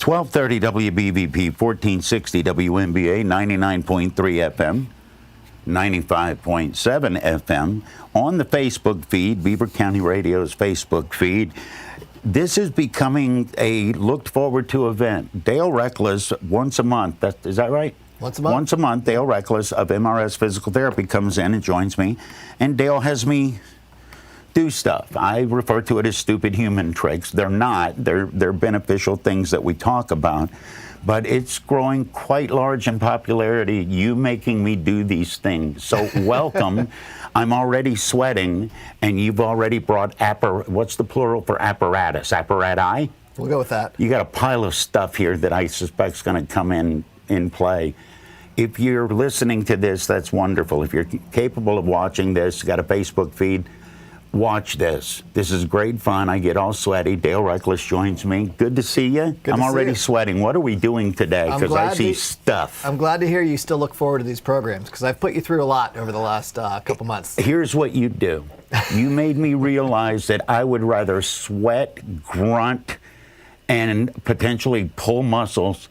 1230 WBVP, 1460 WNBA, 99.3 FM, 95.7 FM, on the Facebook feed, Beaver County Radio's Facebook feed. This is becoming a looked forward to event. Dale Reckless, once a month, is that right? Once a month. Once a month, Dale Reckless of MRS Physical Therapy comes in and joins me, and Dale has me do stuff. I refer to it as stupid human tricks. They're not. They're beneficial things that we talk about. But it's growing quite large in popularity, you making me do these things. So welcome. I'm already sweating, and you've already brought what's the plural for apparatus? Apparati? We'll go with that. You got a pile of stuff here that I suspect is going to come in play. If you're listening to this, that's wonderful. If you're capable of watching this, got a Facebook feed, watch this. This is great fun. I get all sweaty. Dale Reckless joins me. Good to see you. I'm already sweating. What are we doing today? Because I see stuff. I'm glad to hear you still look forward to these programs, because I've put you through a lot over the last couple months. Here's what you do. You made me realize that I would rather sweat, grunt, and potentially pull muscles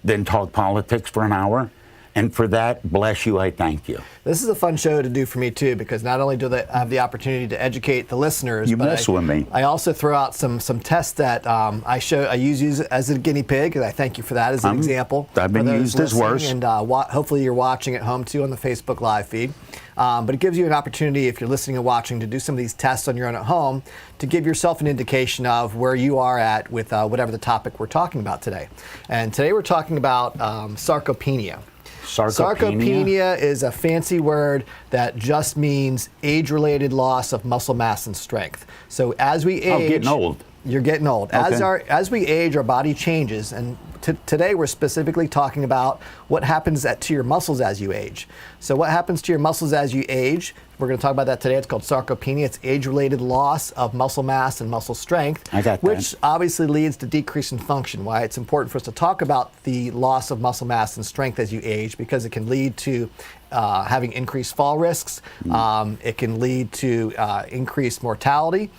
than talk politics for an hour. And for that, bless you, I thank you. This is a fun show to do for me, too, because not only do they have the opportunity to educate the listeners, you mess with me. I also throw out some tests that I use you as a guinea pig, and I thank you for that as an example. I've been used as worse. And hopefully you're watching at home, too, on the Facebook Live feed. But it gives you an opportunity, if you're listening and watching, to do some of these tests on your own at home to give yourself an indication of where you are at with whatever the topic we're talking about today. And today we're talking about sarcopenia. Sarcopenia is a fancy word that just means age-related loss of muscle mass and strength. So as we age, getting old. You're getting old. Okay. As we age, our body changes, and today we're specifically talking about what happens to your muscles as you age. So what happens to your muscles as you age? We're going to talk about that today. It's called sarcopenia. It's age-related loss of muscle mass and muscle strength, which obviously leads to decrease in function. Why it's important for us to talk about the loss of muscle mass and strength as you age, because it can lead to having increased fall risks. It can lead to increased mortality.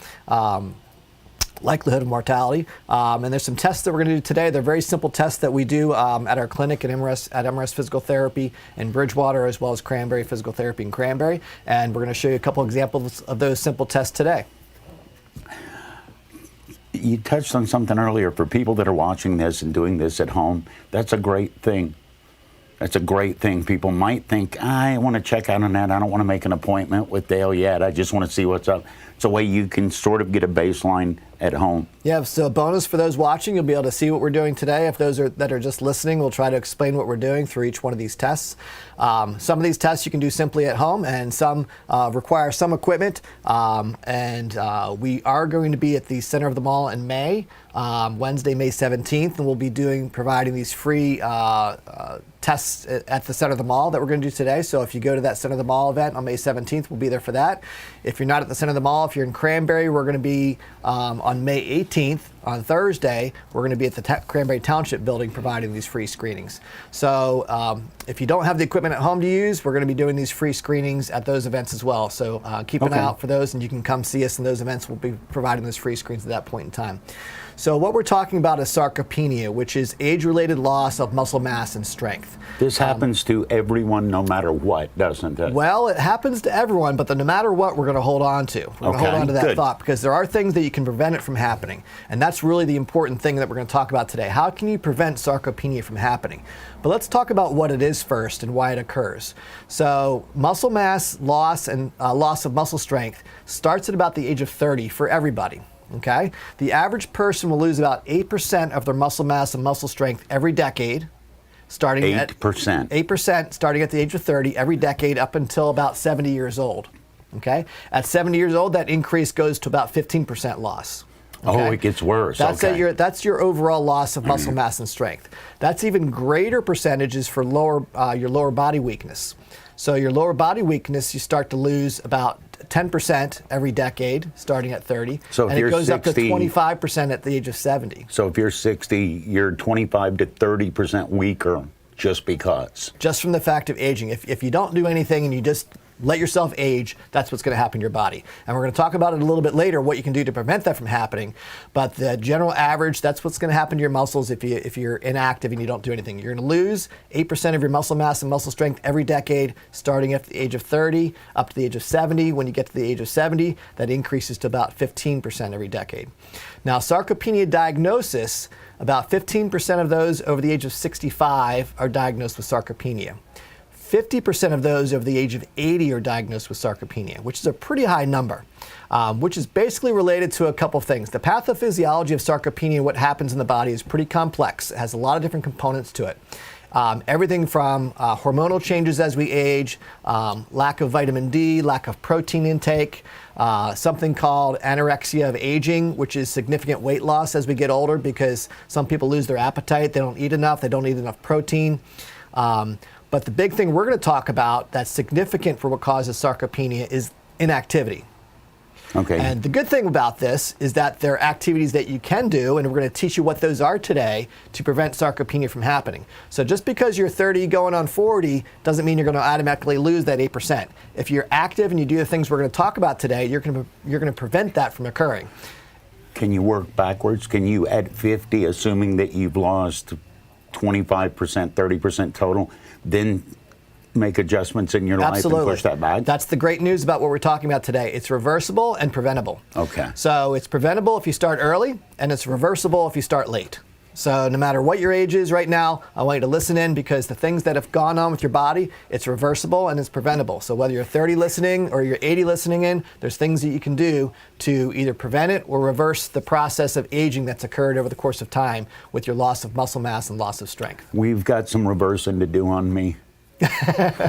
Likelihood of mortality. And there's some tests that we're going to do today. They're very simple tests that we do at our clinic at MRS Physical Therapy in Bridgewater, as well as Cranberry Physical Therapy in Cranberry. And we're going to show you a couple examples of those simple tests today. You touched on something earlier. For people that are watching this and doing this at home, that's a great thing. That's a great thing. People might think, I want to check out on that. I don't want to make an appointment with Dale yet. I just want to see what's up. It's a way you can sort of get a baseline at home. Yeah, so a bonus for those watching, you'll be able to see what we're doing today. If those that are just listening, we'll try to explain what we're doing through each one of these tests. Some of these tests you can do simply at home, and some require some equipment. We are going to be at the Center of the Mall in May, Wednesday, May 17th, and we'll be providing these free tests at the Center of the Mall that we're going to do today. So if you go to that Center of the Mall event on May 17th, we'll be there for that. If you're not at the Center of the Mall, if you're in Cranberry, we're going to be on May 18th, on Thursday, we're going to be at the Cranberry Township building providing these free screenings. So if you don't have the equipment at home to use, we're going to be doing these free screenings at those events as well. So keep an eye out for those, and you can come see us in those events. We'll be providing those free screens at that point in time. So what we're talking about is sarcopenia, which is age-related loss of muscle mass and strength. This happens to everyone no matter what, doesn't it? Well, it happens to everyone, but no matter what, we're going to hold on to. We're going to hold on to that thought, because there are things that you can prevent it from happening. And that's really the important thing that we're going to talk about today. How can you prevent sarcopenia from happening? But let's talk about what it is first and why it occurs. So muscle mass loss and loss of muscle strength starts at about the age of 30 for everybody. Okay? The average person will lose about 8% of their muscle mass and muscle strength every decade, starting 8%. 8% starting at the age of 30 every decade up until about 70 years old. Okay? At 70 years old, that increase goes to about 15% loss. Okay? Oh, it gets worse. That's your overall loss of muscle mass and strength. That's even greater percentages for your lower body weakness. So your lower body weakness, you start to lose about 10% every decade, starting at 30. So and it goes up to 25% at the age of 70. So if you're 60, you're 25 to 30% weaker just because. Just from the fact of aging. If you don't do anything and you just let yourself age, that's what's going to happen to your body. And we're going to talk about it a little bit later, what you can do to prevent that from happening. But the general average, that's what's going to happen to your muscles if you're inactive and you don't do anything. You're going to lose 8% of your muscle mass and muscle strength every decade, starting at the age of 30 up to the age of 70. When you get to the age of 70, that increases to about 15% every decade. Now, sarcopenia diagnosis, about 15% of those over the age of 65 are diagnosed with sarcopenia. 50% of those over the age of 80 are diagnosed with sarcopenia, which is a pretty high number, which is basically related to a couple of things. The pathophysiology of sarcopenia, what happens in the body, is pretty complex. It has a lot of different components to it. Everything from hormonal changes as we age, lack of vitamin D, lack of protein intake, something called anorexia of aging, which is significant weight loss as we get older because some people lose their appetite, they don't eat enough, they don't eat enough protein. But the big thing we're going to talk about that's significant for what causes sarcopenia is inactivity. Okay. And the good thing about this is that there are activities that you can do, and we're going to teach you what those are today to prevent sarcopenia from happening. So just because you're 30 going on 40 doesn't mean you're going to automatically lose that 8%. If you're active and you do the things we're going to talk about today, you're going to prevent that from occurring. Can you work backwards? Can you, at 50, assuming that you've lost 25%, 30% total, then make adjustments in your life and push that back? That's the great news about what we're talking about today. It's reversible and preventable. Okay. So it's preventable if you start early, and it's reversible if you start late. So no matter what your age is right now, I want you to listen in because the things that have gone on with your body, it's reversible and it's preventable. So whether you're 30 listening or you're 80 listening in, there's things that you can do to either prevent it or reverse the process of aging that's occurred over the course of time with your loss of muscle mass and loss of strength. We've got some reversing to do on me.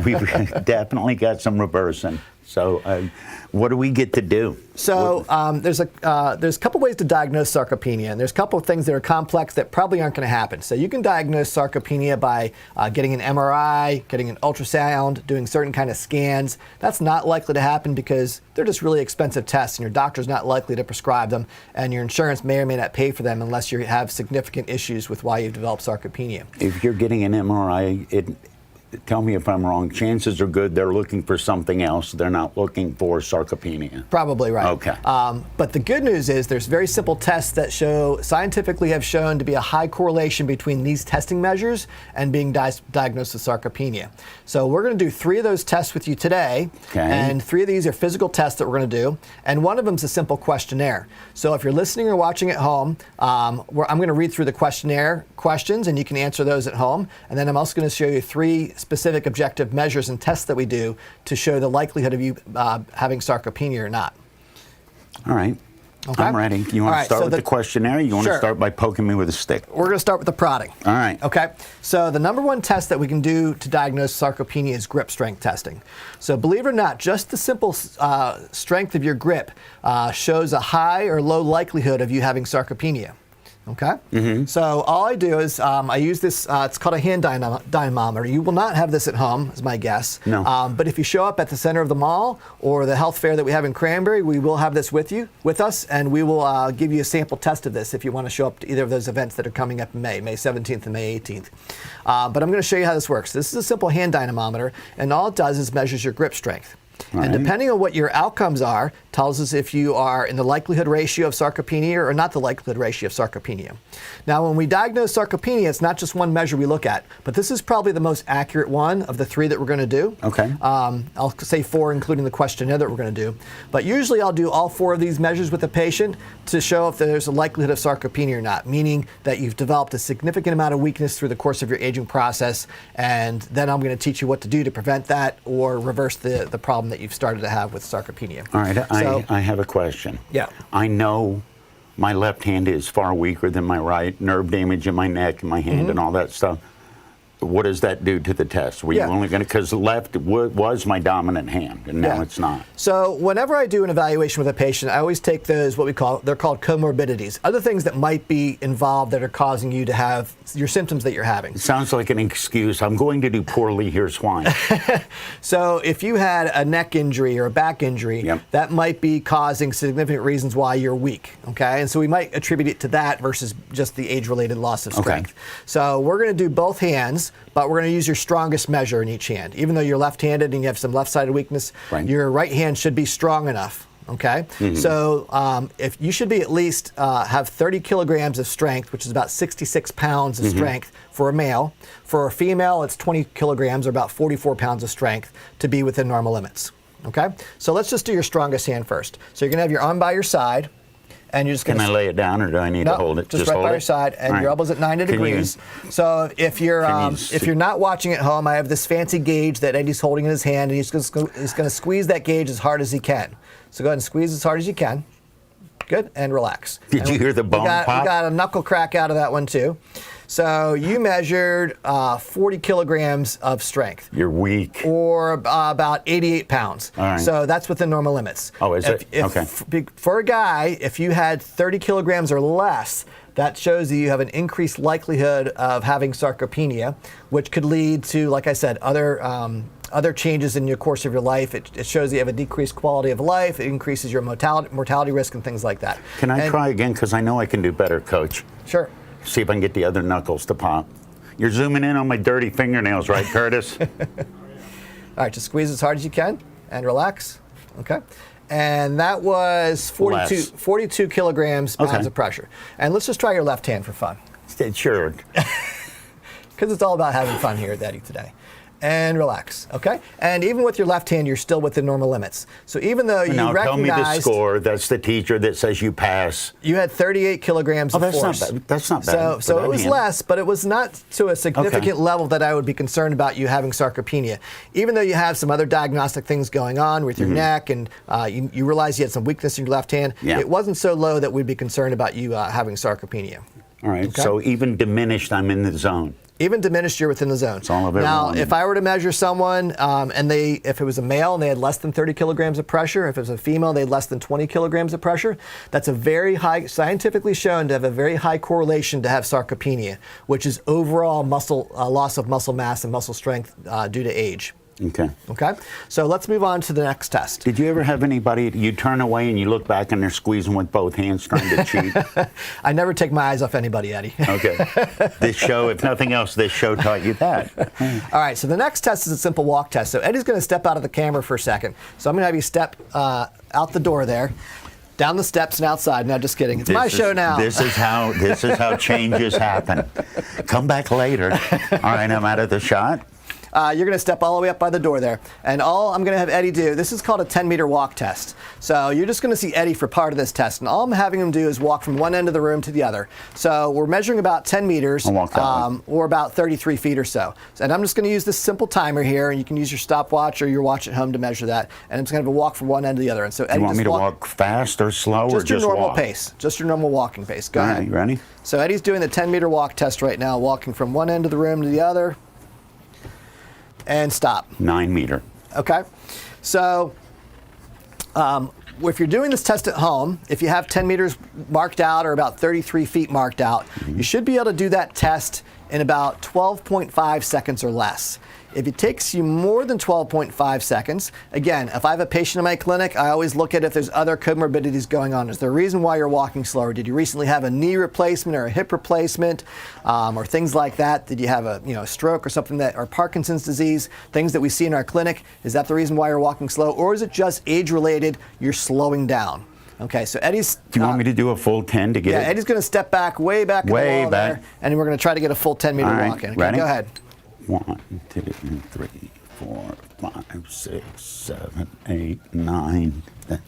We've definitely got some reversing. So what do we get to do? So there's a couple ways to diagnose sarcopenia, and there's a couple of things that are complex that probably aren't going to happen. So you can diagnose sarcopenia by getting an MRI, getting an ultrasound, doing certain kind of scans. That's not likely to happen because they're just really expensive tests, and your doctor's not likely to prescribe them, and your insurance may or may not pay for them unless you have significant issues with why you've developed sarcopenia. If you're getting an MRI, tell me if I'm wrong, chances are good they're looking for something else. They're not looking for sarcopenia. Probably right. Okay. But the good news is there's very simple tests that scientifically have shown to be a high correlation between these testing measures and being diagnosed with sarcopenia. So we're going to do 3 of those tests with you today. Okay. And 3 of these are physical tests that we're going to do. And one of them is a simple questionnaire. So if you're listening or watching at home, I'm going to read through the questionnaire questions and you can answer those at home. And then I'm also going to show you 3 specific objective measures and tests that we do to show the likelihood of you having sarcopenia or not. All right. Okay. I'm ready. You want to start with the questionnaire? You want to start by poking me with a stick? We're going to start with the prodding. All right. Okay. So the number one test that we can do to diagnose sarcopenia is grip strength testing. So believe it or not, just the simple strength of your grip shows a high or low likelihood of you having sarcopenia. Okay? Mm-hmm. So all I do is I use this, it's called a hand dynamometer. You will not have this at home, is my guess. No. But if you show up at the center of the mall or the health fair that we have in Cranberry, we will have this with us, and we will give you a sample test of this if you want to show up to either of those events that are coming up in May 17th and May 18th. But I'm going to show you how this works. This is a simple hand dynamometer, and all it does is measures your grip strength. And depending on what your outcomes are, tells us if you are in the likelihood ratio of sarcopenia or not the likelihood ratio of sarcopenia. Now, when we diagnose sarcopenia, it's not just one measure we look at, but this is probably the most accurate one of the 3 that we're going to do. Okay. I'll say 4, including the questionnaire that we're going to do. But usually I'll do all 4 of these measures with the patient to show if there's a likelihood of sarcopenia or not, meaning that you've developed a significant amount of weakness through the course of your aging process, and then I'm going to teach you what to do to prevent that or reverse the problem that you've started to have with sarcopenia. All right. I have a question. Yeah. I know my left hand is far weaker than my right, nerve damage in my neck and my hand and all that stuff. What does that do to the test? Were you only going to, because left was my dominant hand, and now it's not. So whenever I do an evaluation with a patient, I always take those, they're called comorbidities, other things that might be involved that are causing you to have your symptoms that you're having. It sounds like an excuse. I'm going to do poorly, here's why. So if you had a neck injury or a back injury, that might be causing significant reasons why you're weak, okay? And so we might attribute it to that versus just the age-related loss of strength. So we're going to do both hands. hands, but we're going to use your strongest measure in each hand. Even though you're left-handed and you have some left-sided weakness, your right hand should be strong enough. Okay, so if you should be at least have 30 kilograms of strength, which is about 66 pounds of strength for a male. For a female, it's 20 kilograms or about 44 pounds of strength to be within normal limits. Okay, so let's just do your strongest hand first. So you're going to have your arm by your side. And you're just going Can I lay it down, or do I need to hold it? Just right hold by it? your side, and your elbows at 90 degrees. So if you're not watching at home, I have this fancy gauge that Eddy's holding in his hand, and he's going to squeeze that gauge as hard as he can. So go ahead and squeeze as hard as you can. Good, and relax. Did you hear the bone pop? We got a knuckle crack out of that one too. So you measured 40 kilograms of strength. You're weak. Or about 88 pounds. All right. So that's within normal limits. Oh, is it? Okay. For a guy, if you had 30 kilograms or less, that shows that you have an increased likelihood of having sarcopenia, which could lead to, like I said, other changes in your course of your life. It shows you have a decreased quality of life. It increases your mortality risk and things like that. Can I try again? Because I know I can do better, Coach. Sure. See if I can get the other knuckles to pop. You're zooming in on my dirty fingernails, right, Curtis? All right, just squeeze as hard as you can and relax. Okay. And that was 42 kilograms pounds of pressure. And let's just try your left hand for fun. Sure. Because it's all about having fun here at Eddy today. And relax, okay? And even with your left hand, you're still within normal limits. So even though you now tell me the recognized score. That's the teacher that says you pass. you had 38 kilograms of that's force. not bad. That's not bad. So it was less, but it was not to a significant Okay. level that I would be concerned about you having sarcopenia. Even though you have some other diagnostic things going on with your neck, and you realize you had some weakness in your left hand, it wasn't so low that we'd be concerned about you having sarcopenia. All right. Okay. So even diminished, I'm in the zone. Even diminished, you're within the zone. all I've ever Now, wanted. if I were to measure someone, and if it was a male and they had less than 30 kilograms of pressure, if it was a female, they had less than 20 kilograms of pressure, that's a very high, scientifically shown to have a very high correlation to have sarcopenia, which is overall muscle loss of muscle mass and muscle strength due to age. Okay. Okay, so let's move on to the next test. Did you ever have anybody, you turn away and you look back and they're squeezing with both hands trying to cheat? I never take my eyes off anybody, Eddy. Okay. This show, if nothing else, this show taught you that. All right, so the next test is a simple walk test. So Eddy's going to step out of the camera for a second. So I'm going to have you step out the door there, down the steps and outside. No, just kidding. It's my show now. This is how changes happen. Come back later. All right, I'm out of the shot. You're going to step all the way up by the door there. And all I'm going to have Eddy do, this is called a 10-meter walk test. So you're just going to see Eddy for part of this test. And all I'm having him do is walk from one end of the room to the other. So we're measuring about 10 meters, or about 33 feet or so. And I'm just going to use this simple timer here, and you can use your stopwatch or your watch at home to measure that. And I'm just going to walk from one end to the other. And so Eddy, you want me to walk fast or slow, or just your normal walk? pace. Just your normal walking pace. Go ahead. You ready? So Eddy's doing the 10-meter walk test right now, walking from one end of the room to the other. And stop. 9 meter. Okay. So if you're doing this test at home, if you have 10 meters marked out or about 33 feet marked out, you should be able to do that test in about 12.5 seconds or less. If it takes you more than 12.5 seconds, again, if I have a patient in my clinic, I always look at if there's other comorbidities going on. Is there a reason why you're walking slower? Did you recently have a knee replacement or a hip replacement, or things like that? Did you have a stroke or something or Parkinson's disease? Things that we see in our clinic. Is that the reason why you're walking slow, or is it just age-related? You're slowing down. Okay, so Eddy's. Do you want me to do a full 10 to get it? Yeah, Eddy's going to step back, way back, way in the wall back, there, and we're going to try to get a full 10-meter walk in. Okay, ready? go ahead. 1, 2, 3, 4, 5, 6, 7, 8, 9, 10.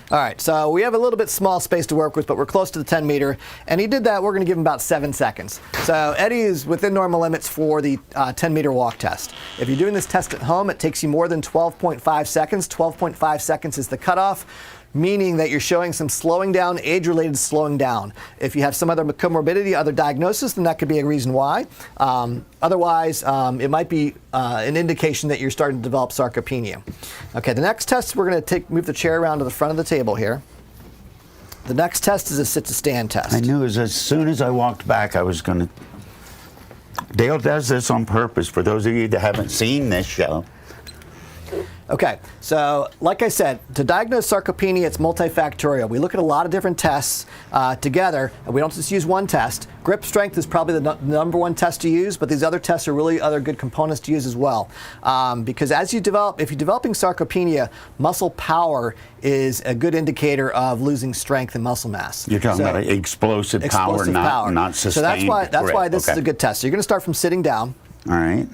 All right, so we have a little bit small space to work with, but we're close to the 10 meter. And he did that. We're going to give him about 7 seconds. So Eddy is within normal limits for the 10-meter walk test. If you're doing this test at home, it takes you more than 12.5 seconds. 12.5 seconds is the cutoff, meaning that you're showing some slowing down, age-related slowing down. If you have some other comorbidity, other diagnosis, then that could be a reason why. Otherwise, it might be an indication that you're starting to develop sarcopenia. Okay, the next test, we're going to move the chair around to the front of the table here. The next test is a sit-to-stand test. I knew as soon as I walked back, I was going to. Dale does this on purpose. For those of you that haven't seen this show. Okay, so like I said, to diagnose sarcopenia, it's multifactorial. We look at a lot of different tests together, and we don't just use one test. Grip strength is probably the number one test to use, but these other tests are really other good components to use as well. Because as you develop, if you're developing sarcopenia, muscle power is a good indicator of losing strength and muscle mass. You're talking about explosive power, not sustained. So that's why this is a good test. So you're going to start from sitting down. All right.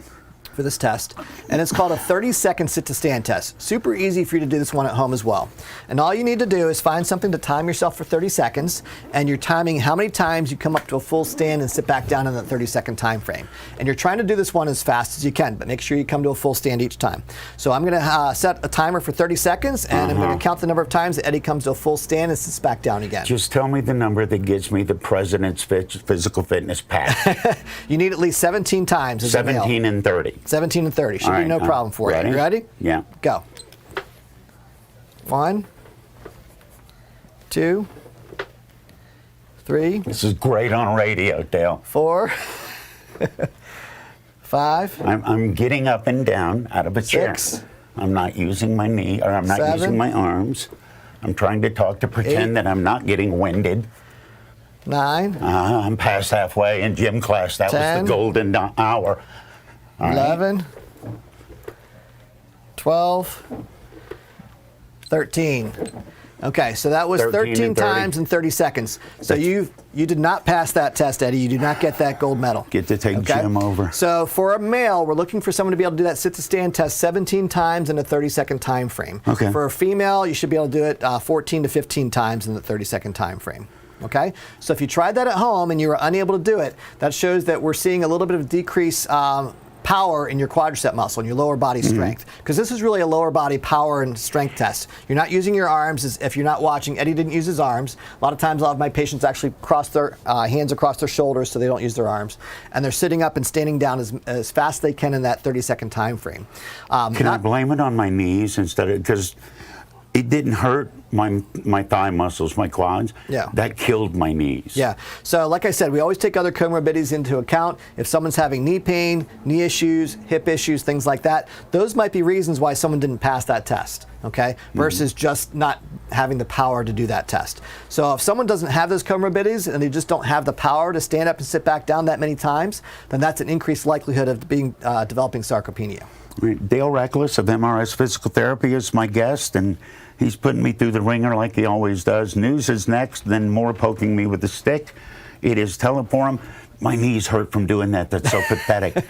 For this test, and it's called a 30-second sit-to-stand test. Super easy for you to do this one at home as well. And all you need to do is find something to time yourself for 30 seconds, and you're timing how many times you come up to a full stand and sit back down in that 30-second time frame. And you're trying to do this one as fast as you can, but make sure you come to a full stand each time. So I'm going to set a timer for 30 seconds, and I'm going to count the number of times that Eddie comes to a full stand and sits back down again. Just tell me the number that gives me the president's physical fitness pass. You need at least 17 times. 17 and 30. 17 and 30. Should be no problem for you. You ready? Yeah. Go. 1, 2, 3. This is great on radio, Dale. 4, 5. I'm getting up and down out of a chair. 6. I'm not using my knee, or I'm not 7, using my arms. I'm trying to talk to pretend 8, that I'm not getting winded. 9. I'm past halfway in gym class. That 10, was the golden hour. All 11, 12, 13. Okay, so that was 13 times in 30 seconds. So you did not pass that test, Eddie. You do not get that gold medal. Get to take Jim over. So for a male, we're looking for someone to be able to do that sit-to-stand test 17 times in a 30-second time frame. Okay. For a female, you should be able to do it 14 to 15 times in the 30-second time frame. Okay, so if you tried that at home and you were unable to do it, that shows that we're seeing a little bit of decrease power in your quadricep muscle and your lower body strength, because this is really a lower body power and strength test. You're not using your arms. If you're not watching, Eddie didn't use his arms. A lot of times, a lot of my patients actually cross their hands across their shoulders so they don't use their arms, and they're sitting up and standing down as fast as they can in that 30-second time frame. Can I blame it on my knees instead of, because it didn't hurt my thigh muscles, my quads. Yeah. That killed my knees. Yeah. So like I said, we always take other comorbidities into account. If someone's having knee pain, knee issues, hip issues, things like that, those might be reasons why someone didn't pass that test, okay? Versus just not having the power to do that test. So if someone doesn't have those comorbidities and they just don't have the power to stand up and sit back down that many times, then that's an increased likelihood of developing sarcopenia. Dale Reckless of MRS Physical Therapy is my guest, and he's putting me through the ringer like he always does. News is next, then more poking me with a stick. It is Teleforum. My knees hurt from doing that. That's so pathetic.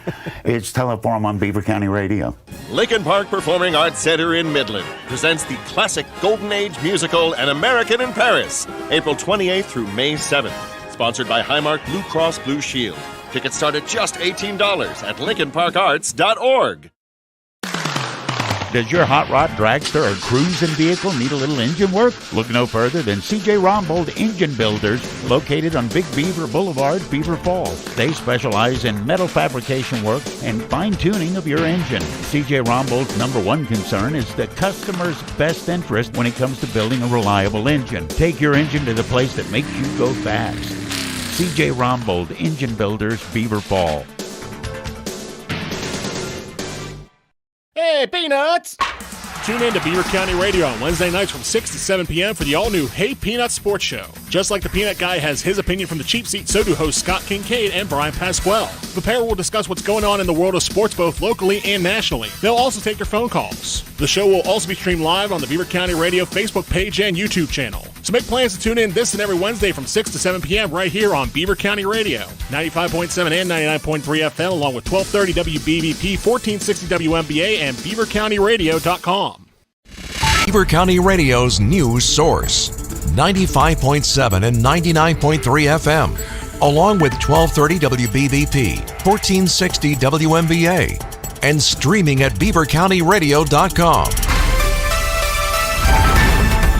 It's Teleforum on Beaver County Radio. Lincoln Park Performing Arts Center in Midland presents the classic Golden Age musical An American in Paris, April 28th through May 7th. Sponsored by Highmark Blue Cross Blue Shield. Tickets start at just $18 at LincolnParkArts.org. Does your hot rod, dragster, or cruising vehicle need a little engine work? Look no further than C.J. Rombold Engine Builders, located on Big Beaver Boulevard, Beaver Falls. They specialize in metal fabrication work and fine-tuning of your engine. C.J. Rombold's #1 concern is the customer's best interest when it comes to building a reliable engine. Take your engine to the place that makes you go fast. C.J. Rombold Engine Builders, Beaver Falls. Hey, Peanuts! Tune in to Beaver County Radio on Wednesday nights from 6 to 7 p.m. for the all-new Hey Peanuts Sports Show. Just like the Peanut Guy has his opinion from the cheap seat, so do hosts Scott Kincaid and Brian Pasquale. The pair will discuss what's going on in the world of sports both locally and nationally. They'll also take your phone calls. The show will also be streamed live on the Beaver County Radio Facebook page and YouTube channel. So make plans to tune in this and every Wednesday from 6 to 7 p.m. right here on Beaver County Radio, 95.7 and 99.3 FM, along with 1230 WBVP, 1460 WMBA, and BeaverCountyRadio.com. Beaver County Radio's news source, 95.7 and 99.3 FM, along with 1230 WBVP, 1460 WMBA, and streaming at BeaverCountyRadio.com.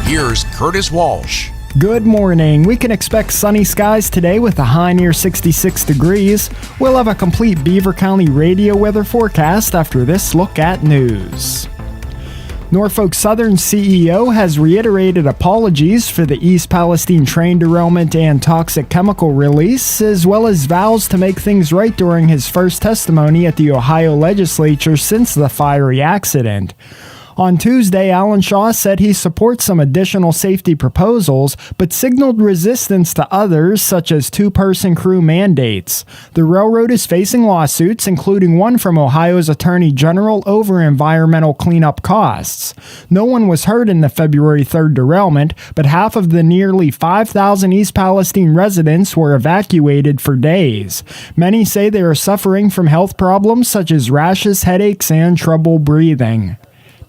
Here's Curtis Walsh. Good morning. We can expect sunny skies today with a high near 66 degrees. We'll have a complete Beaver County radio weather forecast after this look at news. Norfolk Southern CEO has reiterated apologies for the East Palestine train derailment and toxic chemical release, as well as vows to make things right during his first testimony at the Ohio legislature since the fiery accident. On Tuesday, Alan Shaw said he supports some additional safety proposals, but signaled resistance to others, such as two-person crew mandates. The railroad is facing lawsuits, including one from Ohio's Attorney General over environmental cleanup costs. No one was hurt in the February 3rd derailment, but half of the nearly 5,000 East Palestine residents were evacuated for days. Many say they are suffering from health problems such as rashes, headaches, and trouble breathing.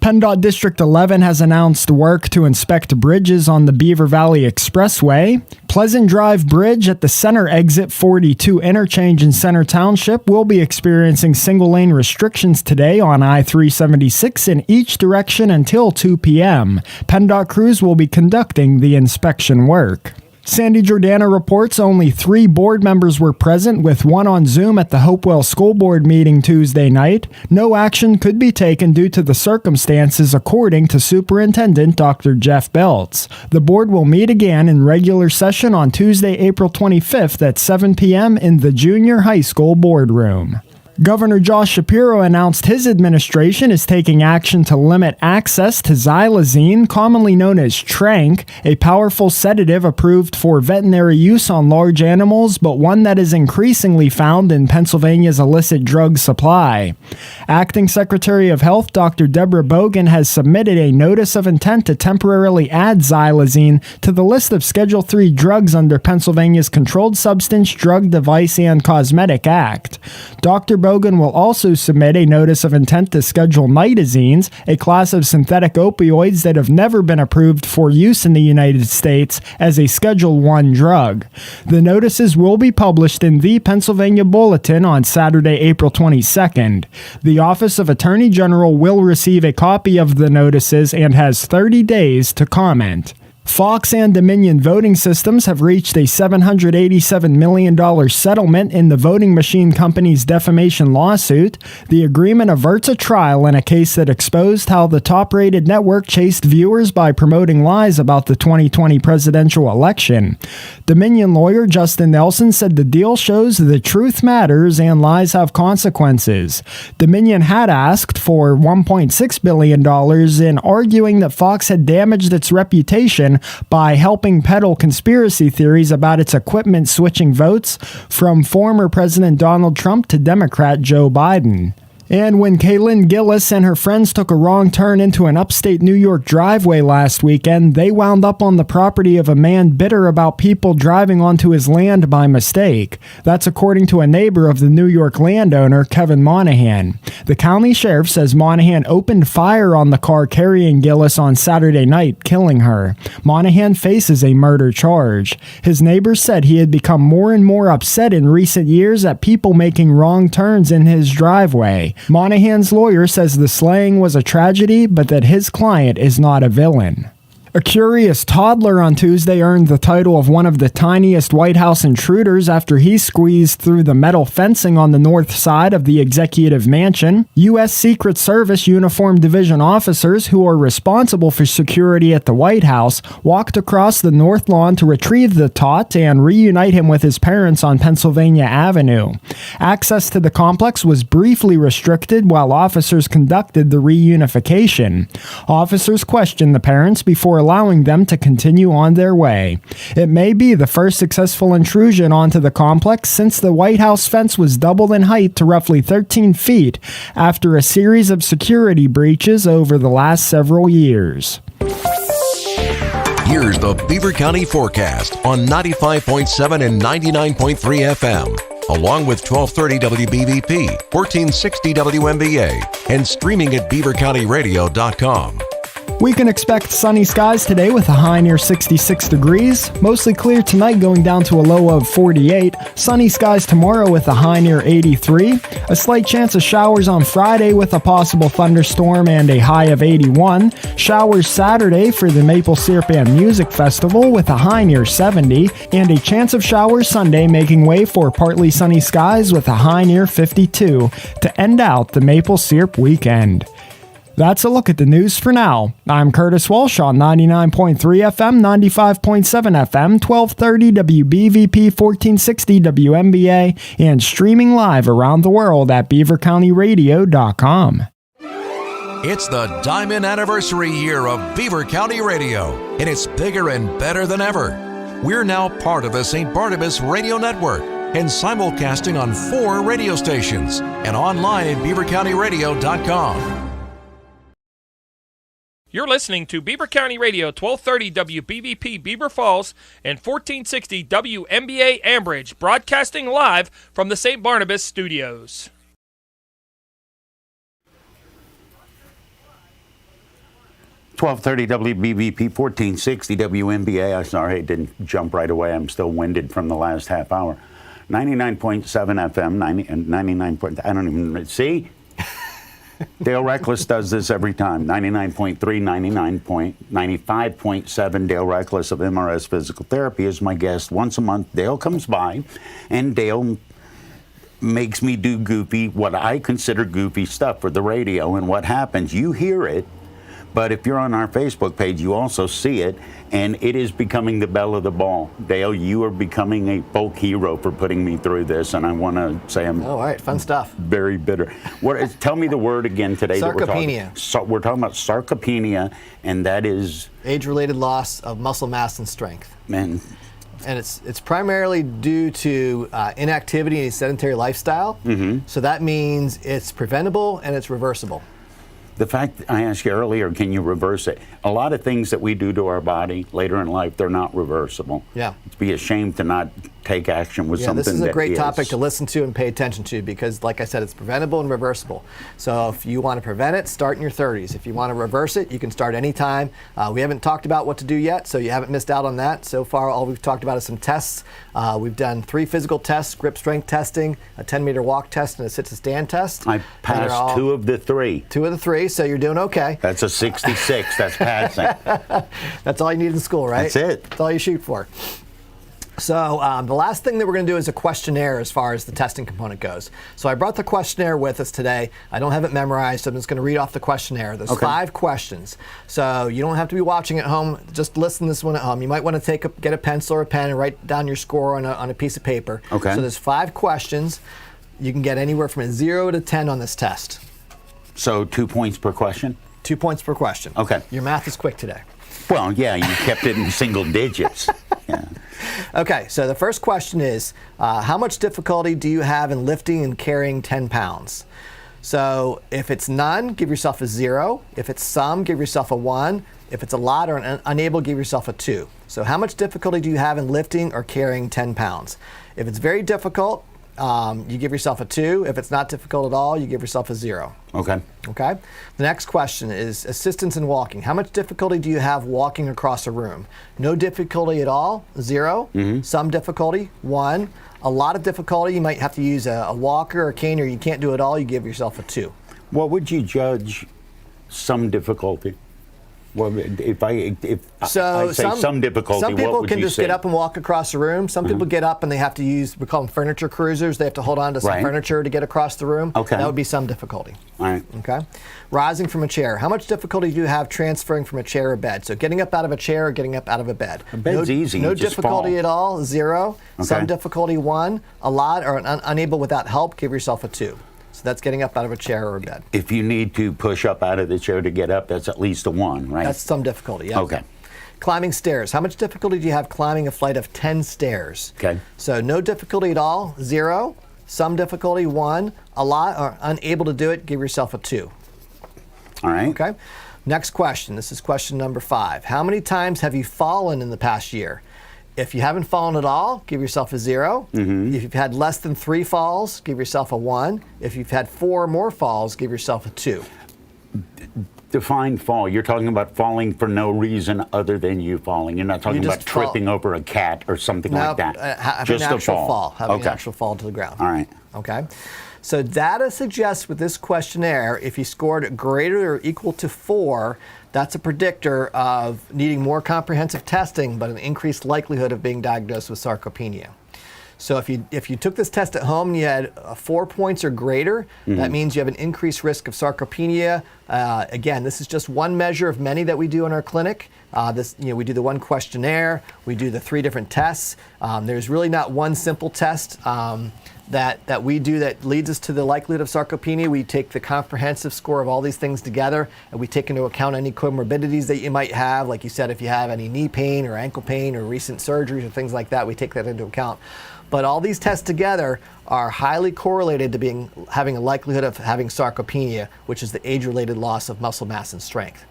PennDOT District 11 has announced work to inspect bridges on the Beaver Valley Expressway. Pleasant Drive Bridge at the Center Exit 42 interchange in Center Township will be experiencing single-lane restrictions today on I-376 in each direction until 2 p.m. PennDOT crews will be conducting the inspection work. Sandy Jordana reports only 3 board members were present, with one on Zoom at the Hopewell School Board meeting Tuesday night. No action could be taken due to the circumstances, according to Superintendent Dr. Jeff Beltz. The board will meet again in regular session on Tuesday, April 25th at 7 p.m. in the junior high school boardroom. Governor Josh Shapiro announced his administration is taking action to limit access to xylazine, commonly known as Tranq, a powerful sedative approved for veterinary use on large animals, but one that is increasingly found in Pennsylvania's illicit drug supply. Acting Secretary of Health Dr. Deborah Bogan has submitted a notice of intent to temporarily add xylazine to the list of Schedule III drugs under Pennsylvania's Controlled Substance, Drug, Device, and Cosmetic Act. Dr. Bogan will also submit a notice of intent to schedule nitazines, a class of synthetic opioids that have never been approved for use in the United States, as a Schedule I drug. The notices will be published in the Pennsylvania Bulletin on Saturday, April 22nd. The Office of Attorney General will receive a copy of the notices and has 30 days to comment. Fox and Dominion Voting Systems have reached a $787 million settlement in the voting machine company's defamation lawsuit. The agreement averts a trial in a case that exposed how the top-rated network chased viewers by promoting lies about the 2020 presidential election. Dominion lawyer Justin Nelson said the deal shows the truth matters and lies have consequences. Dominion had asked for $1.6 billion in arguing that Fox had damaged its reputation by helping peddle conspiracy theories about its equipment switching votes from former President Donald Trump to Democrat Joe Biden. And when Kaylin Gillis and her friends took a wrong turn into an upstate New York driveway last weekend, they wound up on the property of a man bitter about people driving onto his land by mistake. That's according to a neighbor of the New York landowner, Kevin Monahan. The county sheriff says Monahan opened fire on the car carrying Gillis on Saturday night, killing her. Monahan faces a murder charge. His neighbors said he had become more and more upset in recent years at people making wrong turns in his driveway. Monahan's lawyer says the slaying was a tragedy, but that his client is not a villain. A curious toddler on Tuesday earned the title of one of the tiniest White House intruders after he squeezed through the metal fencing on the north side of the executive mansion. U.S. Secret Service Uniform Division officers who are responsible for security at the White House walked across the north lawn to retrieve the tot and reunite him with his parents on Pennsylvania Avenue. Access to the complex was briefly restricted while officers conducted the reunification. Officers questioned the parents before allowing them to continue on their way. It may be the first successful intrusion onto the complex since the White House fence was doubled in height to roughly 13 feet after a series of security breaches over the last several years. Here's the Beaver County forecast on 95.7 and 99.3 FM, along with 1230 WBVP, 1460 WMBA, and streaming at beavercountyradio.com. We can expect sunny skies today with a high near 66 degrees. Mostly clear tonight, going down to a low of 48. Sunny skies tomorrow with a high near 83. A slight chance of showers on Friday with a possible thunderstorm and a high of 81. Showers Saturday for the Maple Syrup and Music Festival with a high near 70. And a chance of showers Sunday, making way for partly sunny skies with a high near 52 to end out the Maple Syrup weekend. That's a look at the news for now. I'm Curtis Walsh on 99.3 FM, 95.7 FM, 1230 WBVP, 1460 WMBA, and streaming live around the world at beavercountyradio.com. It's the Diamond Anniversary year of Beaver County Radio, and it's bigger and better than ever. We're now part of the St. Barnabas Radio Network and simulcasting on 4 radio stations and online at beavercountyradio.com. You're listening to Beaver County Radio, 1230 WBVP Beaver Falls and 1460 WMBA Ambridge, broadcasting live from the St. Barnabas studios. .1230 WBVP, 1460 WMBA. I'm sorry, it didn't jump right away. I'm still winded from the last half hour. 99.7 FM, 99. I don't even see. Dale Reckless does this every time. 99.3, 95.7. Dale Reckless of MRS Physical Therapy is my guest. Once a month, Dale comes by, and Dale makes me do what I consider goofy stuff for the radio. And what happens, you hear it, but if you're on our Facebook page, you also see it, and it is becoming the belle of the ball. Dale, you are becoming a folk hero for putting me through this, and I want to say I'm all right, fun stuff. Very bitter. Tell me the word again today. Sarcopenia. We're talking about sarcopenia, and that is age-related loss of muscle mass and strength. And it's primarily due to inactivity and a sedentary lifestyle. Mm-hmm. So that means it's preventable and it's reversible. The fact I asked you earlier, can you reverse it? A lot of things that we do to our body later in life, they're not reversible. Yeah. It'd be a shame to not take action with something that is. This is a great topic to listen to and pay attention to because, like I said, it's preventable and reversible. So if you want to prevent it, start in your 30s. If you want to reverse it, you can start anytime. We haven't talked about what to do yet, so you haven't missed out on that. So far, all we've talked about is some tests. We've done 3 physical tests, grip strength testing, a 10-meter walk test, and a sit-to-stand test. I passed 2 of the 3. 2 of the 3, so you're doing okay. That's a 66. That's passing. That's all you need in school, right? That's it. That's all you shoot for. So the last thing that we're going to do is a questionnaire as far as the testing component goes. So I brought the questionnaire with us today. I don't have it memorized, so I'm just going to read off the questionnaire. There's 5 questions. So you don't have to be watching at home. Just listen to this one at home. You might want to get a pencil or a pen and write down your score on a piece of paper. Okay. So there's 5 questions. You can get anywhere from a 0 to 10 on this test. So 2 points per question? 2 points per question. Okay. Your math is quick today. Well, yeah, you kept it in single digits. Yeah. Okay, so the first question is, how much difficulty do you have in lifting and carrying 10 pounds? So if it's none, give yourself a 0. If it's some, give yourself a 1. If it's a lot or unable, give yourself a 2. So how much difficulty do you have in lifting or carrying 10 pounds? If it's very difficult, you give yourself a 2. If it's not difficult at all, you give yourself a 0. Okay. Okay. The next question is assistance in walking. How much difficulty do you have walking across a room? No difficulty at all, 0. Mm-hmm. Some difficulty, 1. A lot of difficulty, you might have to use a walker or a cane, or you can't do it all, you give yourself a 2. What would you judge some difficulty? Well, if I say some difficulty, some people what would can you just say? get up and walk across the room. Some people get up and they have to use, we call them furniture cruisers. They have to hold on to some furniture to get across the room. Okay. That would be some difficulty. All right. Okay. Rising from a chair. How much difficulty do you have transferring from a chair or bed? So getting up out of a chair or getting up out of a bed. A bed's easy. No You just difficulty fall. at all, 0. Okay. Some difficulty, 1. A lot or unable without help, give yourself a 2. So that's getting up out of a chair or a bed. If you need to push up out of the chair to get up, that's at least a 1, right? That's some difficulty, yeah. Okay. Climbing stairs. How much difficulty do you have climbing a flight of 10 stairs? Okay. So no difficulty at all, 0. Some difficulty, 1. A lot or unable to do it, give yourself a 2. All right. Okay. Next question. This is question number 5. How many times have you fallen in the past year? If you haven't fallen at all, give yourself a 0. Mm-hmm. If you've had less than 3 falls, give yourself a 1. If you've had 4 or more falls, give yourself a 2. Define fall. You're talking about falling for no reason other than you falling. You're not talking about tripping over a cat or something like that. Having an actual fall. Having an actual fall to the ground. All right. Okay. So data suggests with this questionnaire, if you scored greater or equal to 4, that's a predictor of needing more comprehensive testing, but an increased likelihood of being diagnosed with sarcopenia. So if you took this test at home and you had 4 points or greater, that means you have an increased risk of sarcopenia. Again, this is just one measure of many that we do in our clinic. We do the one questionnaire, we do the 3 different tests. There's really not one simple test that we do that leads us to the likelihood of sarcopenia. We take the comprehensive score of all these things together, and we take into account any comorbidities that you might have. Like you said, if you have any knee pain or ankle pain or recent surgeries or things like that, we take that into account. But all these tests together are highly correlated to having a likelihood of having sarcopenia, which is the age-related loss of muscle mass and strength.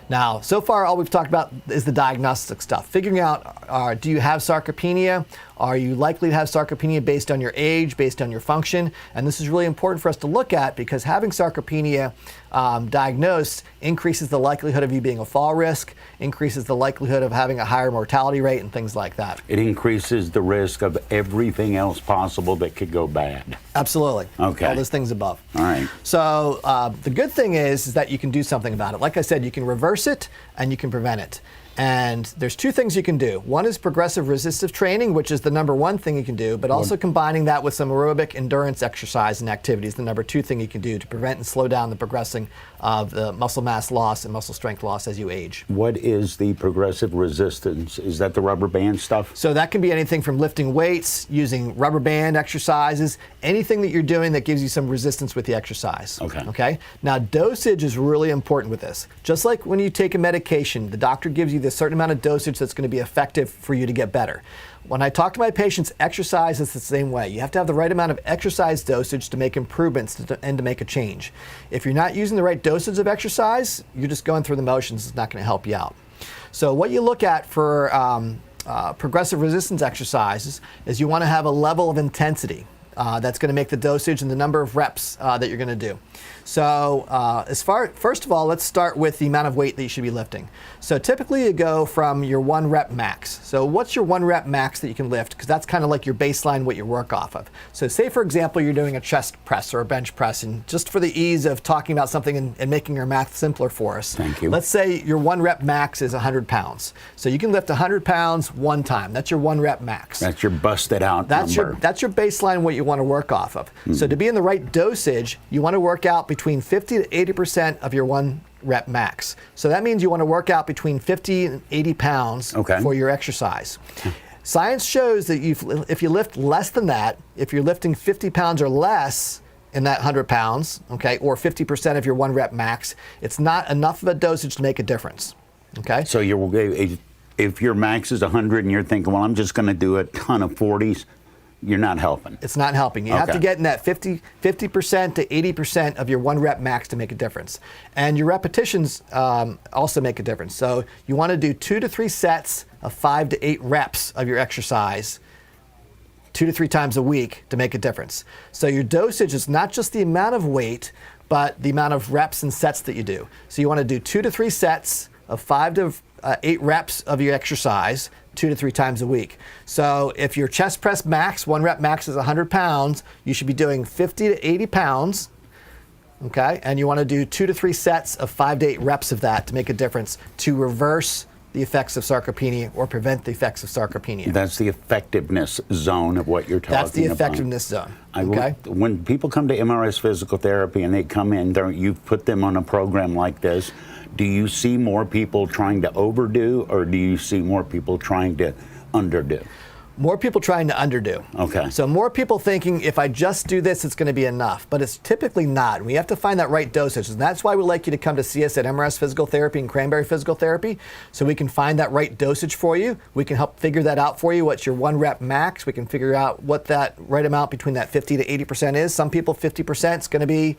Now, so far, all we've talked about is the diagnostic stuff. Figuring out, do you have sarcopenia? Are you likely to have sarcopenia based on your age, based on your function? And this is really important for us to look at because having sarcopenia diagnosed increases the likelihood of you being a fall risk, increases the likelihood of having a higher mortality rate and things like that. It increases the risk of everything else possible that could go bad. Absolutely. Okay. All those things above. All right. So the good thing is that you can do something about it. Like I said, you can reverse it and you can prevent it. And there's two things you can do. One is progressive resistive training, which is the number one thing you can do, but also combining that with some aerobic endurance exercise and activities, the number two thing you can do to prevent and slow down the progressing of the muscle mass loss and muscle strength loss as you age. What is the progressive resistance? Is that the rubber band stuff? So that can be anything from lifting weights, using rubber band exercises, anything that you're doing that gives you some resistance with the exercise. Okay. Now, dosage is really important with this. Just like when you take a medication, the doctor gives you this certain amount of dosage that's going to be effective for you to get better. When I talk to my patients, exercise is the same way. You have to have the right amount of exercise dosage to make improvements and to make a change. If you're not using the right dosage of exercise, you're just going through the motions. It's not going to help you out. So what you look at for progressive resistance exercises is you want to have a level of intensity. That's going to make the dosage and the number of reps that you're going to do. So first of all, let's start with the amount of weight that you should be lifting. So typically you go from your 1 rep max. So what's your 1 rep max that you can lift? Because that's kind of like your baseline, what you work off of. So say, for example, you're doing a chest press or a bench press, and just for the ease of talking about something and making your math simpler for us. Thank you. Let's say your 1 rep max is 100 pounds. So you can lift 100 pounds one time. That's your 1 rep max. That's your busted out number. That's your baseline, what you want to work off of. So to be in the right dosage, you want to work out between 50 to 80% of your 1 rep max. So that means you want to work out between 50 and 80 pounds for your exercise. Science shows that if you lift less than that, if you're lifting 50 pounds or less in that 100 pounds, okay, or 50% of your 1 rep max, it's not enough of a dosage to make a difference. Okay? So if your max is 100 and you're thinking, well, I'm just going to do a ton of 40s, you're not helping. It's not helping. You have to get in that 50% to 80% of your 1 rep max to make a difference. And your repetitions also make a difference. So you want to do 2 to 3 sets of 5 to 8 reps of your exercise 2 to 3 times a week to make a difference. So your dosage is not just the amount of weight, but the amount of reps and sets that you do. So you want to do 2 to 3 sets of 5 to 8 reps of your exercise 2 to 3 times a week. So if your chest press max, 1 rep max is 100 pounds, you should be doing 50 to 80 pounds, okay? And you want to do 2 to 3 sets of 5 to 8 reps of that to make a difference to reverse the effects of sarcopenia or prevent the effects of sarcopenia. That's the effectiveness zone of what you're talking about. That's the effectiveness zone. Okay. When people come to MRS Physical Therapy and they come in, you've put them on a program like this, do you see more people trying to overdo or do you see more people trying to underdo? More people trying to underdo. Okay. So more people thinking if I just do this, it's going to be enough. But it's typically not. We have to find that right dosage. And that's why we like you to come to see us at MRS Physical Therapy and Cranberry Physical Therapy, so we can find that right dosage for you. We can help figure that out for you. What's your 1 rep max? We can figure out what that right amount between that 50 to 80% is. Some people 50% is going to be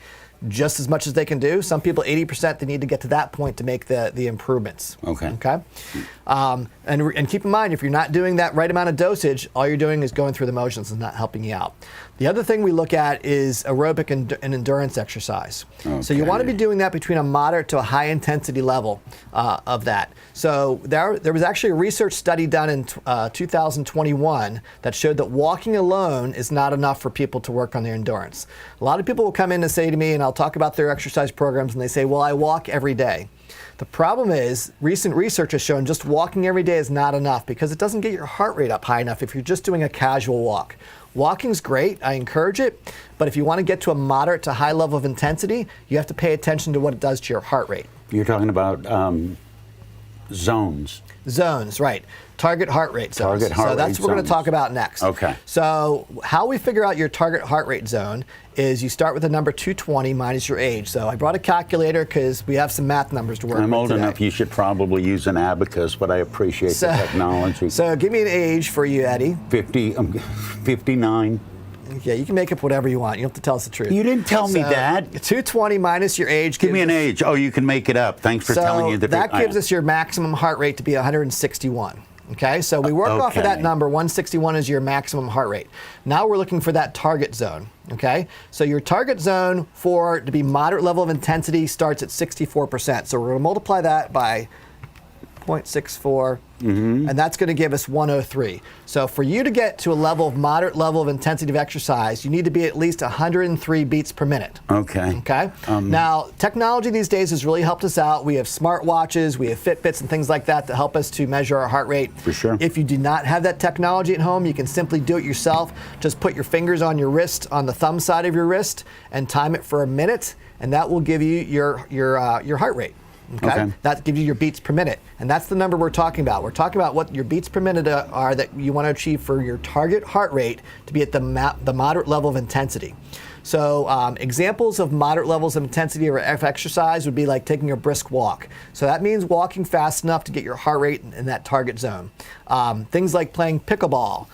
just as much as they can do. Some people 80%, they need to get to that point to make the improvements. Okay. And keep in mind, if you're not doing that right amount of dosage, all you're doing is going through the motions and not helping you out. The other thing we look at is aerobic and endurance exercise. Okay. So you want to be doing that between a moderate to a high intensity level of that. So there was actually a research study done in 2021 that showed that walking alone is not enough for people to work on their endurance. A lot of people will come in and say to me, and I'll talk about their exercise programs, and they say, well, I walk every day. The problem is, recent research has shown just walking every day is not enough because it doesn't get your heart rate up high enough if you're just doing a casual walk. Walking's great, I encourage it, but if you want to get to a moderate to high level of intensity, you have to pay attention to what it does to your heart rate. You're talking about Zones. Zones, right. Target heart rate zones. Target heart so that's rate what we're going to zones. talk about next. Okay. So how we figure out your target heart rate zone is you start with the number 220 minus your age. So I brought a calculator because we have some math numbers to work with I'm old today. enough, you should probably use an abacus, but I appreciate the technology. So give me an age for you, Eddie. 59. Yeah, you can make up whatever you want. You don't have to tell us the truth. You didn't tell me that. 220 minus your age. Give me an age. Oh, you can make it up. Thanks for telling you that gives us your maximum heart rate to be 161. Okay, so we work off of that number. 161 is your maximum heart rate. Now we're looking for that target zone. Okay, so your target zone for it to be moderate level of intensity starts at 64%. So we're going to multiply that by 0.64, and that's going to give us 103. So for you to get to a moderate level of intensity of exercise, you need to be at least 103 beats per minute. Okay. Okay. Now, technology these days has really helped us out. We have smartwatches, we have Fitbits and things like that to help us to measure our heart rate. For sure. If you do not have that technology at home, you can simply do it yourself. Just put your fingers on your wrist, on the thumb side of your wrist, and time it for a minute, and that will give you your heart rate. Okay? That gives you your beats per minute. And that's the number we're talking about. We're talking about what your beats per minute are that you want to achieve for your target heart rate to be at the moderate level of intensity. So examples of moderate levels of intensity of exercise would be like taking a brisk walk. So that means walking fast enough to get your heart rate in that target zone. Things like playing pickleball,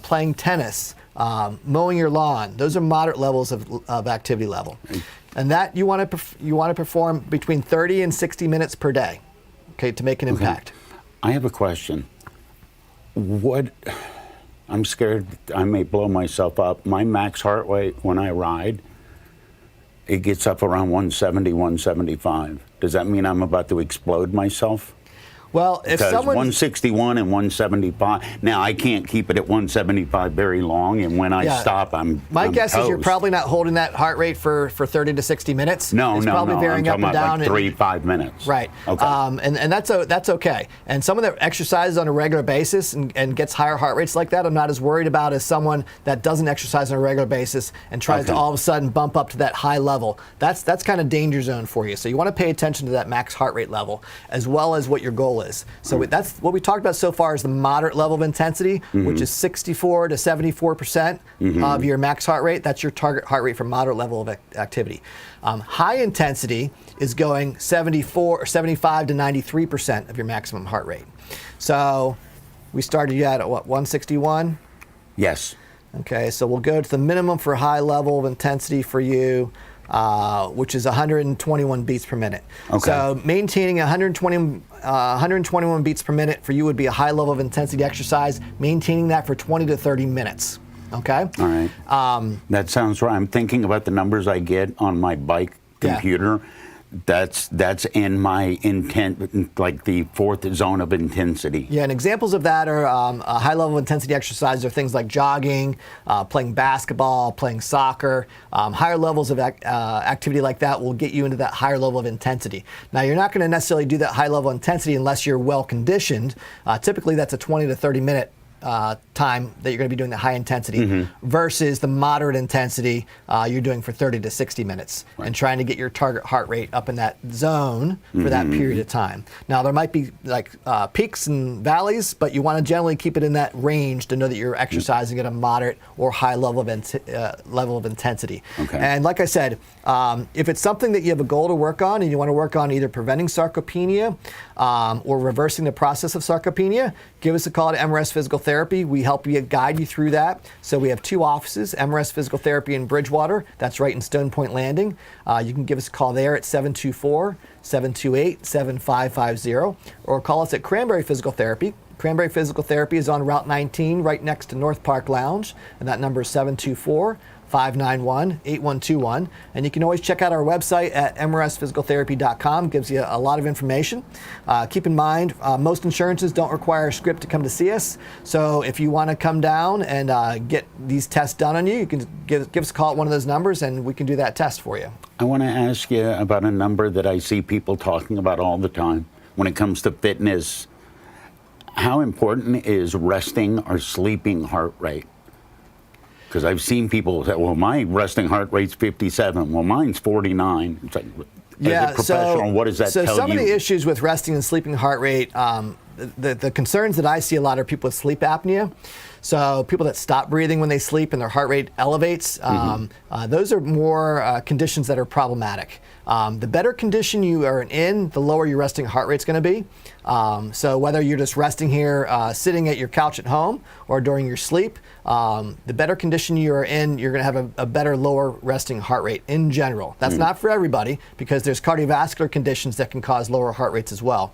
playing tennis, mowing your lawn. Those are moderate levels of activity level. And that you want to perform between 30 and 60 minutes per day, okay, to make an impact. I have a question. I'm scared I may blow myself up. My max heart rate when I ride, it gets up around 170, 175. Does that mean I'm about to explode myself? Well, if Because someone 161 and 175. Now I can't keep it at 175 very long, and when I stop, I'm. My guess is you're toast. probably not holding that heart rate for 30 to 60 minutes. No, it's probably varying I'm up talking and about down. like 3-5 minutes. Right. Okay. And that's okay. And someone that exercises on a regular basis and gets higher heart rates like that, I'm not as worried about as someone that doesn't exercise on a regular basis and tries to all of a sudden bump up to that high level. That's kind of danger zone for you. So you want to pay attention to that max heart rate level as well as what your goal is. So that's what we talked about so far is the moderate level of intensity, which is 64 to 74% of your max heart rate. That's your target heart rate for moderate level of activity. High intensity is going 75 to 93% of your maximum heart rate. So we started you at what, 161? Yes. Okay, so we'll go to the minimum for high level of intensity for you, which is 121 beats per minute. Okay. So maintaining 121 beats per minute for you would be a high level of intensity exercise, maintaining that for 20 to 30 minutes. Okay? All right. That sounds right. I'm thinking about the numbers I get on my bike computer. That's in my intent, like the fourth zone of intensity. Yeah, and examples of that are high level intensity exercises are things like jogging, playing basketball, playing soccer. Higher levels of activity like that will get you into that higher level of intensity. Now, you're not going to necessarily do that high level intensity unless you're well conditioned. Typically, that's a 20 to 30 minute time that you're going to be doing the high intensity versus the moderate intensity you're doing for 30 to 60 minutes and trying to get your target heart rate up in that zone for that period of time. Now, there might be like peaks and valleys, but you want to generally keep it in that range to know that you're exercising at a moderate or high level of intensity. Okay. And like I said, if it's something that you have a goal to work on and you want to work on either preventing sarcopenia or reversing the process of sarcopenia, give us a call at MRS Physical Therapy. We help you guide you through that. So we have 2 offices, MRS Physical Therapy in Bridgewater. That's right in Stone Point Landing. You can give us a call there at 724-728-7550 or call us at Cranberry Physical Therapy. Cranberry Physical Therapy is on Route 19 right next to North Park Lounge, and that number is 724-591-8121. And you can always check out our website at mrsphysicaltherapy.com. Gives you a lot of information. Keep in mind, most insurances don't require a script to come to see us. So if you want to come down and get these tests done on you, you can give us a call at one of those numbers and we can do that test for you. I want to ask you about a number that I see people talking about all the time when it comes to fitness. How important is resting or sleeping heart rate? Because I've seen people say, well, my resting heart rate's 57. Well, mine's 49. It's like, As a professional, what does that tell you? So some of the issues with resting and sleeping heart rate, the concerns that I see a lot are people with sleep apnea. So people that stop breathing when they sleep and their heart rate elevates, those are more conditions that are problematic. The better condition you are in, the lower your resting heart rate's going to be. So whether you're just resting here, sitting at your couch at home, or during your sleep, the better condition you are in, you're going to have a better lower resting heart rate in general. That's not for everybody, because there's cardiovascular conditions that can cause lower heart rates as well.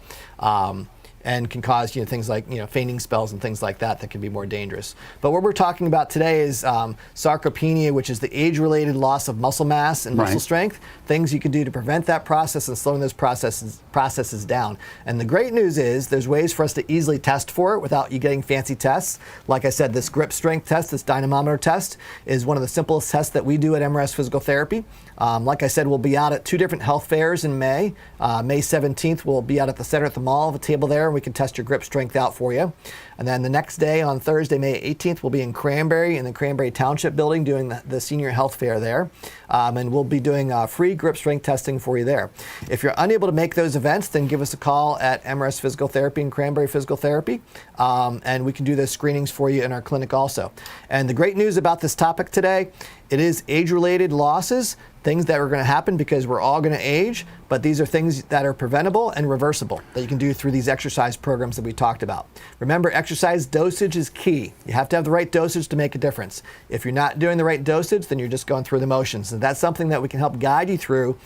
And can cause things like fainting spells and things like that can be more dangerous. But what we're talking about today is sarcopenia, which is the age-related loss of muscle mass and muscle strength. Things you can do to prevent that process and slowing those processes down. And the great news is there's ways for us to easily test for it without you getting fancy tests. Like I said, this grip strength test, this dynamometer test, is one of the simplest tests that we do at MRS Physical Therapy. Like I said, we'll be out at 2 different health fairs in May. May 17th, we'll be out at the center at the mall, a table there, and we can test your grip strength out for you. And then the next day, on Thursday, May 18th, we'll be in Cranberry, in the Cranberry Township building, doing the senior health fair there. And we'll be doing free grip strength testing for you there. If you're unable to make those events, then give us a call at MRS Physical Therapy and Cranberry Physical Therapy, and we can do those screenings for you in our clinic also. And the great news about this topic today, it is age-related losses, things that are going to happen because we're all going to age, but these are things that are preventable and reversible that you can do through these exercise programs that we talked about. Remember, exercise dosage is key. You have to have the right dosage to make a difference. If you're not doing the right dosage, then you're just going through the motions. And that's something that we can help guide you through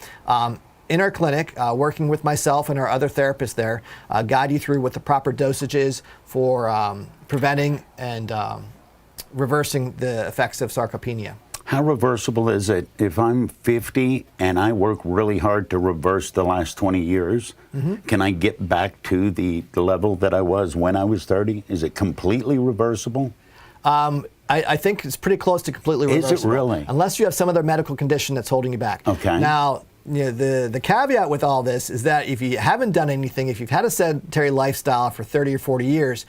in our clinic, working with myself and our other therapists there, guide you through what the proper dosage is for preventing and reversing the effects of sarcopenia. How reversible is it? If I'm 50 and I work really hard to reverse the last 20 years, can I get back to the level that I was when I was 30? Is it completely reversible? I think it's pretty close to completely reversible. Is it really? Unless you have some other medical condition that's holding you back. Okay. Now, the caveat with all this is that if you haven't done anything, if you've had a sedentary lifestyle for 30 or 40 years,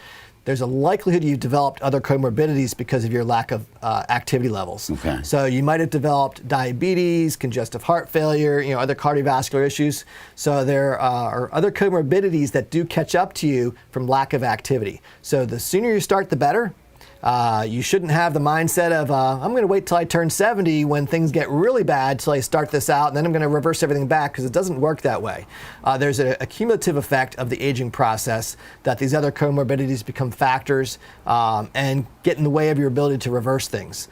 there's a likelihood you've developed other comorbidities because of your lack of activity levels. Okay. So you might have developed diabetes, congestive heart failure, other cardiovascular issues. So there are other comorbidities that do catch up to you from lack of activity. So the sooner you start, the better. You shouldn't have the mindset of, I'm going to wait till I turn 70 when things get really bad till I start this out, and then I'm going to reverse everything back, because it doesn't work that way. There's a cumulative effect of the aging process that these other comorbidities become factors and get in the way of your ability to reverse things.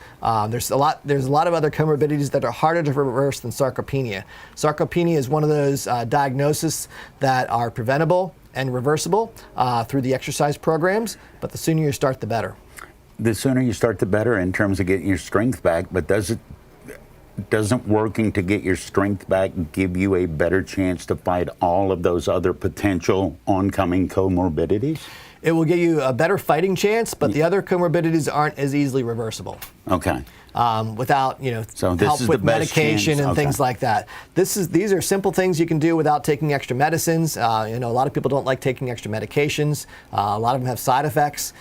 There's a lot of other comorbidities that are harder to reverse than sarcopenia. Sarcopenia is one of those diagnoses that are preventable and reversible through the exercise programs, but the sooner you start, the better. The sooner you start, the better in terms of getting your strength back, but doesn't working to get your strength back give you a better chance to fight all of those other potential oncoming comorbidities? It will give you a better fighting chance, but the other comorbidities aren't as easily reversible. Okay. Without So this help is with the best medication chance. and things like that. These are simple things you can do without taking extra medicines. A lot of people don't like taking extra medications. A lot of them have side effects.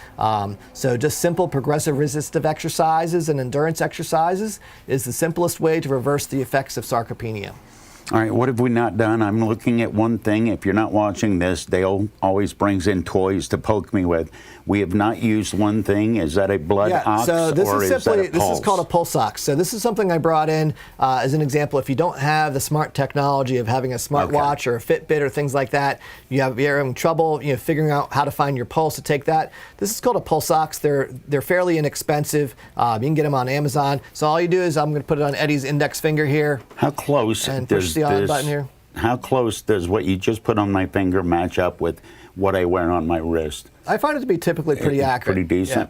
So just simple progressive resistive exercises and endurance exercises is the simplest way to reverse the effects of sarcopenia. All right, what have we not done? I'm looking at one thing. If you're not watching this, Dale always brings in toys to poke me with. We have not used one thing. Is that a blood ox, so this or is is that a this pulse? is called a pulse ox. So this is something I brought in as an example. If you don't have the smart technology of having a smartwatch or a Fitbit or things like that, you're having trouble figuring out how to find your pulse to take that. This is called a pulse ox. They're fairly inexpensive. You can get them on Amazon. So all you do is I'm going to put it on Eddie's index finger here. How close and does push the on button here. How close does what you just put on my finger match up with what I wear on my wrist? I find it to be typically pretty accurate. Pretty decent.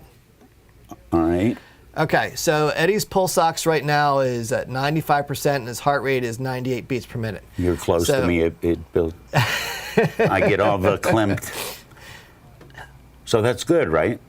Yeah. All right. Okay, so Eddie's pulse ox right now is at 95%, and his heart rate is 98 beats per minute. You're close to me. It built. I get all verklempt. So that's good, right?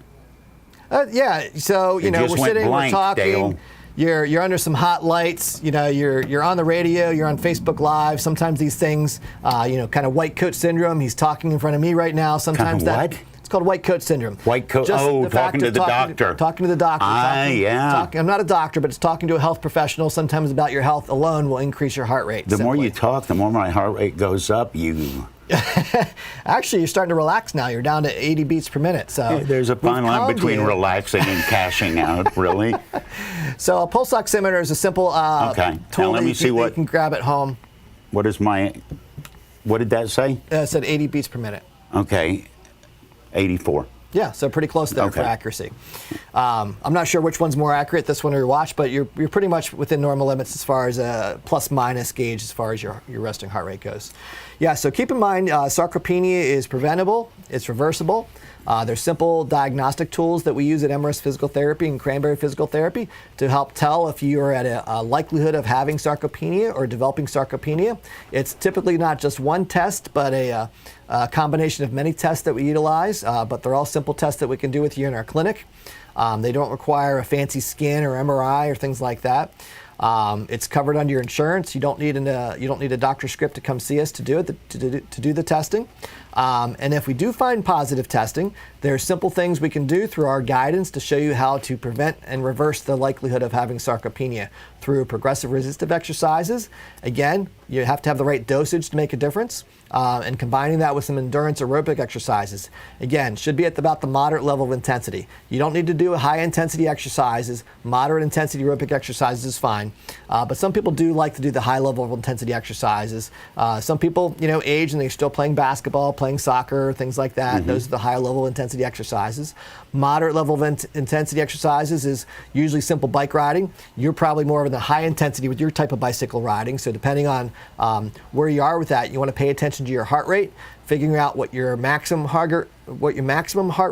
Yeah. So we're sitting, we're talking. Dale. You're under some hot lights. You're on the radio. You're on Facebook Live. Sometimes these things, kind of white coat syndrome. He's talking in front of me right now. Sometimes what? It's called white coat syndrome. White coat. Just Oh, the fact talking to of the doctor. Talking to the doctor. Yeah. I'm not a doctor, but it's talking to a health professional sometimes about your health alone will increase your heart rate. The more simply. you talk, the more my heart rate goes up. Actually, you're starting to relax now. You're down to 80 beats per minute. So There's a fine line between relaxing and cashing out, really. So a pulse oximeter is a simple Okay. tool Now let that me you see can, what- you can grab at home. What did that say? It said 80 beats per minute. Okay, 84. Yeah, so pretty close there for Okay. accuracy. I'm not sure which one's more accurate, this one or your watch, but you're pretty much within normal limits as far as a plus-minus gauge as far as your resting heart rate goes. Yeah, so keep in mind, sarcopenia is preventable, it's reversible. There's simple diagnostic tools that we use at MRS Physical Therapy and Cranberry Physical Therapy to help tell if you are at a likelihood of having sarcopenia or developing sarcopenia. It's typically not just one test, but a combination of many tests that we utilize, but they're all simple tests that we can do with you in our clinic. They don't require a fancy scan or MRI or things like that. It's covered under your insurance. You don't need a doctor's script to come see us to do it to do the testing. And if we do find positive testing, there are simple things we can do through our guidance to show you how to prevent and reverse the likelihood of having sarcopenia through progressive resistive exercises. Again, you have to have the right dosage to make a difference, and combining that with some endurance aerobic exercises. Again, should be at about the moderate level of intensity. You don't need to do high intensity exercises. Moderate intensity aerobic exercises is fine, but some people do like to do the high level of intensity exercises. Some people, age and they're still playing basketball, playing soccer, things like that. Those are the high level intensity exercises. Moderate level of intensity exercises is usually simple bike riding. You're probably more of the high intensity with your type of bicycle riding. So depending on where you are with that, you want to pay attention to your heart rate, figuring out what your maximum heart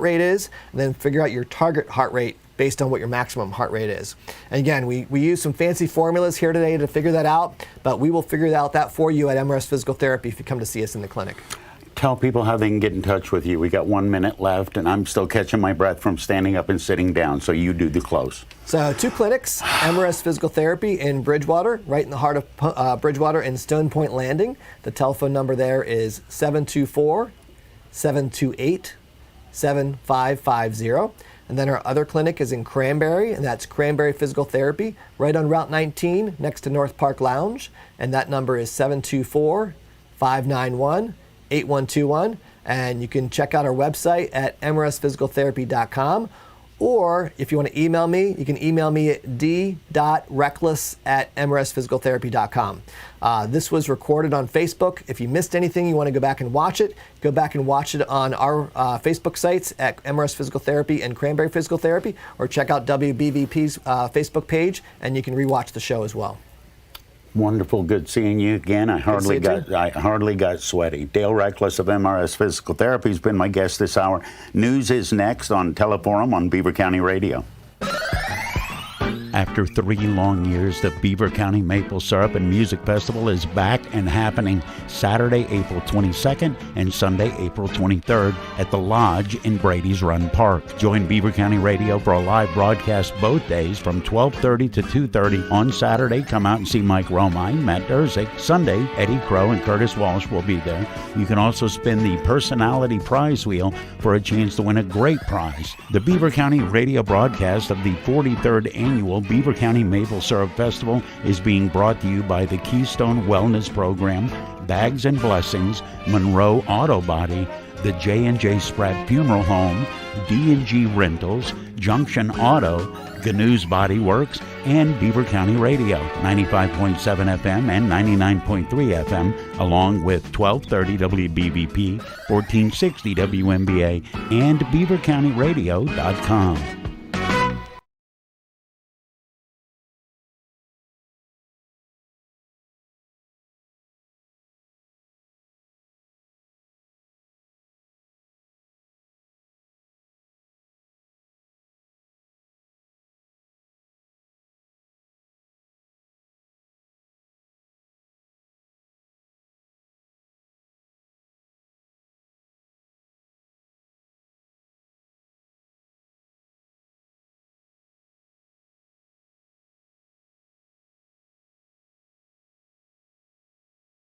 rate is, and then figure out your target heart rate based on what your maximum heart rate is. And again, we use some fancy formulas here today to figure that out, but we will figure out that for you at MRS Physical Therapy if you come to see us in the clinic. Tell people how they can get in touch with you. We got 1 minute left, and I'm still catching my breath from standing up and sitting down, so you do the close. So 2 clinics, MRS Physical Therapy in Bridgewater, right in the heart of Bridgewater and Stone Point Landing. The telephone number there is 724-728-7550. And then our other clinic is in Cranberry, and that's Cranberry Physical Therapy, right on Route 19 next to North Park Lounge. And that number is 724-591-8121. And you can check out our website at mrsphysicaltherapy.com. Or if you want to email me, you can email me at d.reckless@mrsphysicaltherapy.com. This was recorded on Facebook. If you missed anything, you want to go back and watch it, go back and watch it on our Facebook sites at MRS Physical Therapy and Cranberry Physical Therapy, or check out WBVP's Facebook page, and you can rewatch the show as well. Wonderful. Good seeing you again. I hardly got sweaty. Dale Reckless of MRS Physical Therapy has been my guest this hour. News is next on Teleforum on Beaver County Radio. After 3 long years, the Beaver County Maple Syrup and Music Festival is back and happening Saturday, April 22nd and Sunday, April 23rd at the Lodge in Brady's Run Park. Join Beaver County Radio for a live broadcast both days from 12:30 to 2:30. On Saturday, come out and see Mike Romine, Matt Durzik. Sunday, Eddy Crow and Curtis Walsh will be there. You can also spin the Personality Prize Wheel for a chance to win a great prize. The Beaver County Radio broadcast of the 43rd Annual Beaver County Maple Syrup Festival is being brought to you by the Keystone Wellness Program, Bags and Blessings, Monroe Auto Body, the J&J Spratt Funeral Home, D&G Rentals, Junction Auto, Gnu's Body Works, and Beaver County Radio, 95.7 FM and 99.3 FM, along with 1230 WBVP, 1460 WMBA, and BeaverCountyRadio.com.